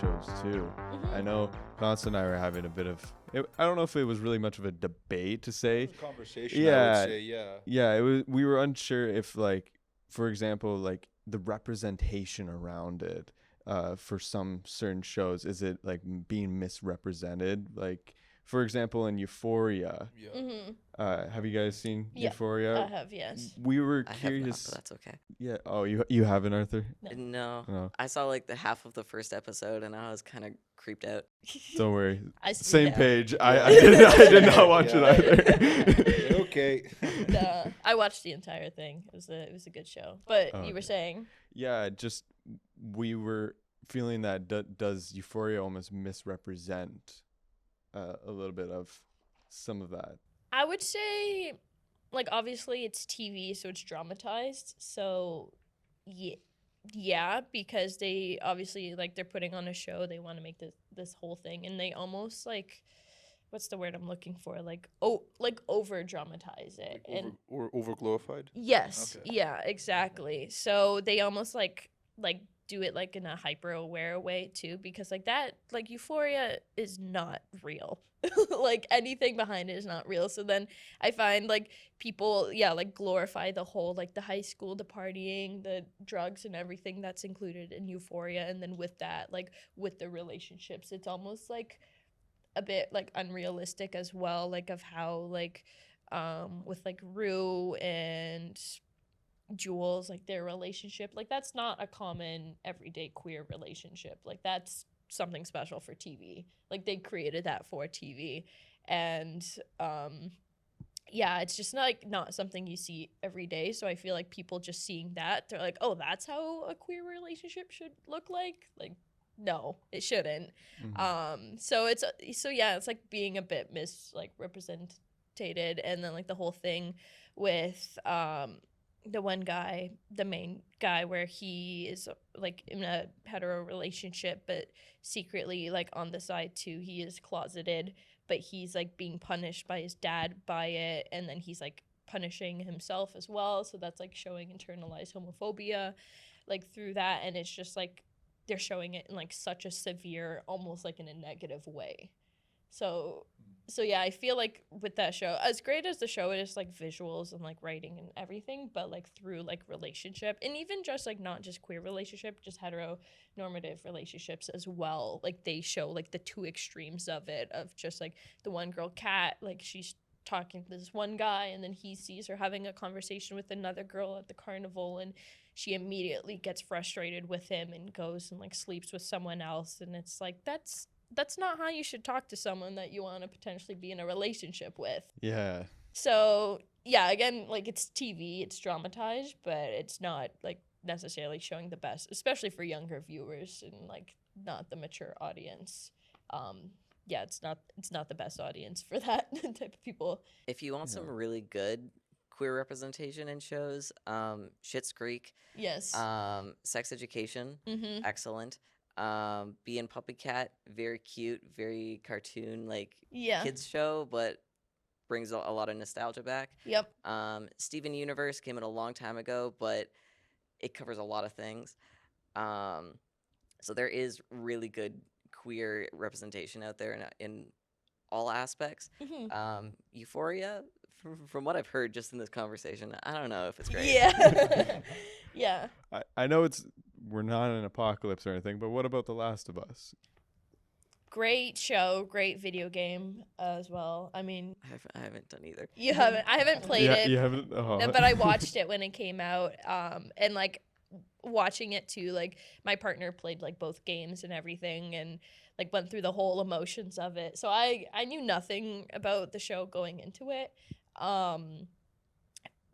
shows too. I know Constance and I were having a bit of I don't know if it was really much of a debate to say. It was a conversation, Yeah. I would say, yeah. Yeah, it was. We were unsure if, like, for example, like the representation around it for some certain shows, is it like being misrepresented? Like, for example, in Euphoria. Yeah. Have you guys seen Yeah, Euphoria? I have, yes. We were I have not, curious. but that's okay. Yeah. Oh, you haven't, Arthur? No. Oh, I saw like the half of the first episode and I was kind of creeped out. don't worry. Same Page. Yeah. I did not watch Yeah. it either. Okay. No, I watched the entire thing. It was a good show. But Oh, you were okay. saying? Yeah, just we were feeling that does Euphoria almost misrepresent a little bit of some of that? I would say, like, obviously it's TV, so it's dramatized. So, yeah, because they obviously, like, they're putting on a show. They want to make this whole thing, and they almost, like, what's the word I'm looking for? Like, over dramatize it. Or over glorified? Yes, Okay. yeah, exactly. So they almost like do it like in a hyper aware way too, because like that, like Euphoria is not real. Like anything behind it is not real. So then I find like people, yeah, like glorify the whole, like the high school, the partying, the drugs and everything that's included in Euphoria. And then with that, like with the relationships, it's almost like a bit like unrealistic as well, like of how like with like Rue and Jules, like their relationship, like that's not a common everyday queer relationship. Like that's something special for TV. Like they created that for TV. And yeah, it's just not something you see every day. So I feel like people just seeing that, they're like, oh, that's how a queer relationship should look like. Like, no, it shouldn't. So yeah, it's like being a bit represented, and then like the whole thing with the one guy, the main guy, where he is like in a hetero relationship, but secretly like on the side too, he is closeted, but he's like being punished by his dad by it, and then he's like punishing himself as well. So that's like showing internalized homophobia like through that, and it's just like they're showing it in like such a severe, almost like in a negative way. So yeah, I feel like with that show, as great as the show is, like visuals and like writing and everything, but like through like relationship, and even just like not just queer relationship, just heteronormative relationships as well. Like they show like the two extremes of it, of just like the one girl, Kat, like she's talking to this one guy, and then he sees her having a conversation with another girl at the carnival, and she immediately gets frustrated with him and goes and like sleeps with someone else. And it's like that's not how you should talk to someone that you want to potentially be in a relationship with. Yeah. So yeah, again, like it's TV, it's dramatized, but it's not like necessarily showing the best, especially for younger viewers and like not the mature audience. Yeah, it's not the best audience for that type of people. If you want some really good queer representation in shows, Schitt's Creek, Yes. Sex Education, Mm-hmm. excellent. Bee and Puppy Cat, very cute, very cartoon, like Yeah. kids show, but brings a lot of nostalgia back. Yep. Steven Universe came in a long time ago, but it covers a lot of things. So there is really good queer representation out there in all aspects. Mm-hmm. Euphoria, from what I've heard just in this conversation, I don't know if it's great. Yeah. Yeah. I know we're not in an apocalypse or anything, but what about The Last of Us? Great show, great video game as well. I mean, I haven't done either. I haven't played it. You haven't? Oh. No, but I watched it when it came out. And like watching it too, like my partner played like both games and everything, and like went through the whole emotions of it. So I knew nothing about the show going into it.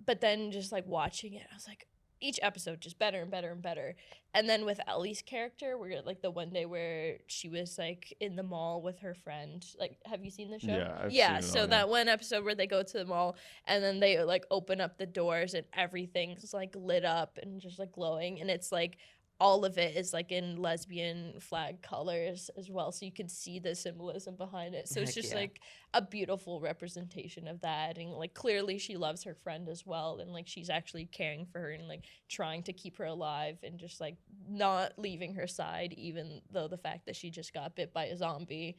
But then just like watching it, I was like, each episode just better and better and better. And then with Ellie's character, where like the one day where she was like in the mall with her friend, like, have you seen the show? Yeah, I've yeah. seen it So all, that one episode where they go to the mall and then they like open up the doors and everything's like lit up and just like glowing, and it's like all of it is like in lesbian flag colors as well, so you can see the symbolism behind it. So it's Heck just yeah. like a beautiful representation of that, and like clearly she loves her friend as well, and like she's actually caring for her and like trying to keep her alive and just like not leaving her side, even though the fact that she just got bit by a zombie.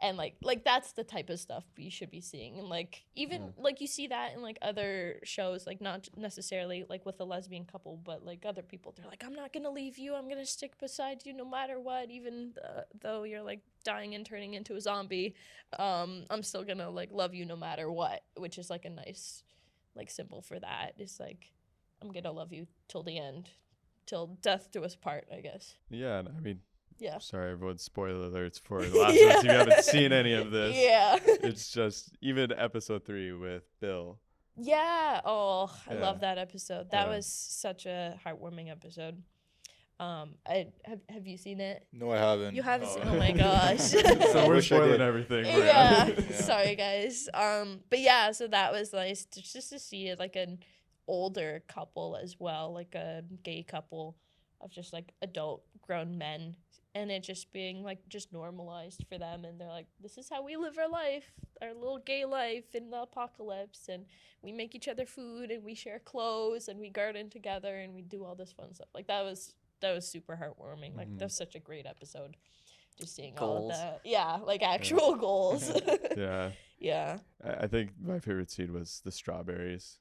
And like that's the type of stuff we should be seeing. And like even like you see that in like other shows, like not necessarily like with a lesbian couple, but like other people, they're like, I'm not gonna leave you, I'm gonna stick beside you no matter what, even though you're like dying and turning into a zombie. I'm still gonna like love you no matter what, which is like a nice like symbol for that. It's like, I'm gonna love you till the end, till death do us part, I guess. Yeah, and I mean, Yeah. sorry, everyone. Spoiler alerts for The Last of Us. If you haven't seen any of this, Yeah. it's just even episode 3 with Bill. Yeah. Oh, I Yeah. love that episode. That Yeah. was such a heartwarming episode. Have you seen it? No, I haven't. You haven't seen? Oh. Oh my gosh. So I we're wish I spoiling did. everything. Yeah. Yeah. Sorry guys. But yeah, so that was nice just to see like an older couple as well, like a gay couple of just like adult grown men, and it just being like just normalized for them, and they're like, this is how we live our life, our little gay life in the apocalypse, and we make each other food and we share clothes and we garden together and we do all this fun stuff. Like that was super heartwarming. Like that was such a great episode. Just seeing all of Goals. that. Yeah, like actual goals. Yeah. Yeah. I think my favorite scene was the strawberries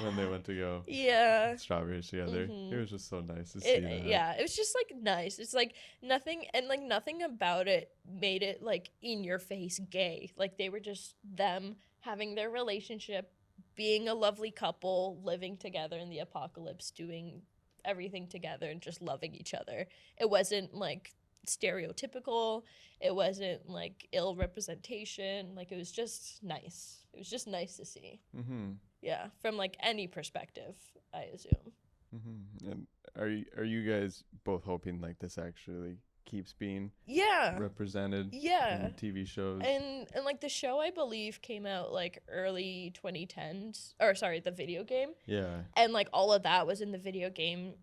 when they went to go Yeah. strawberries together. Mhm. It was just so nice to see that. Yeah, it was just like nice. It's like nothing, and like nothing about it made it like in your face gay. Like they were just them having their relationship, being a lovely couple, living together in the apocalypse, doing everything together and just loving each other. It wasn't like stereotypical. It wasn't like ill representation. Like it was just nice. It was just nice to see. Mm-hmm. Yeah, from like any perspective, I assume. Mm-hmm. And are you guys both hoping like this actually keeps being Yeah. represented Yeah. in TV shows? And like the show, I believe, came out like early 2010s, or sorry, the video game, Yeah. and like all of that was in the video game.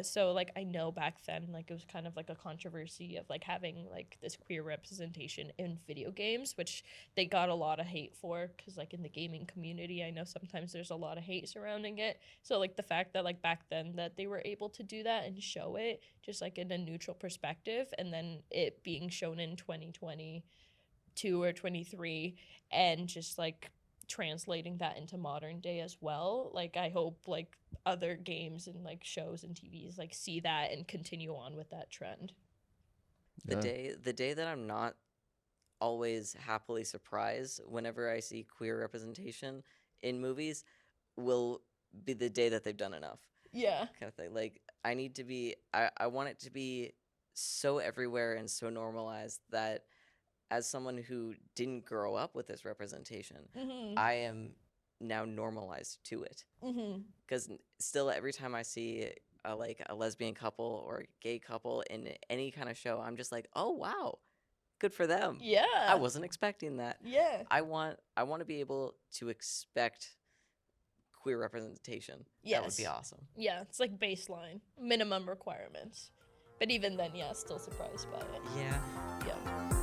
So like I know back then like it was kind of like a controversy of like having like this queer representation in video games, which they got a lot of hate for, because like in the gaming community, I know sometimes there's a lot of hate surrounding it. So like the fact that like back then that they were able to do that and show it just like in a neutral perspective, and then it being shown in 2022 or 23, and just like translating that into modern day as well. Like I hope like other games and like shows and TVs like see that and continue on with that trend. The day that I'm not always happily surprised whenever I see queer representation in movies will be the day that they've done enough. Yeah. Kind of thing. Like I want it to be so everywhere and so normalized that as someone who didn't grow up with this representation, Mhm. I am now normalized to it. Mhm. Because still every time I see like a lesbian couple or a gay couple in any kind of show, I'm just like, oh wow, good for them. Yeah. I wasn't expecting that. Yeah. I want to be able to expect queer representation. That would be Yes. awesome. Yeah, it's like baseline minimum requirements. But even then, yeah, still surprised by it. Yeah. Yeah.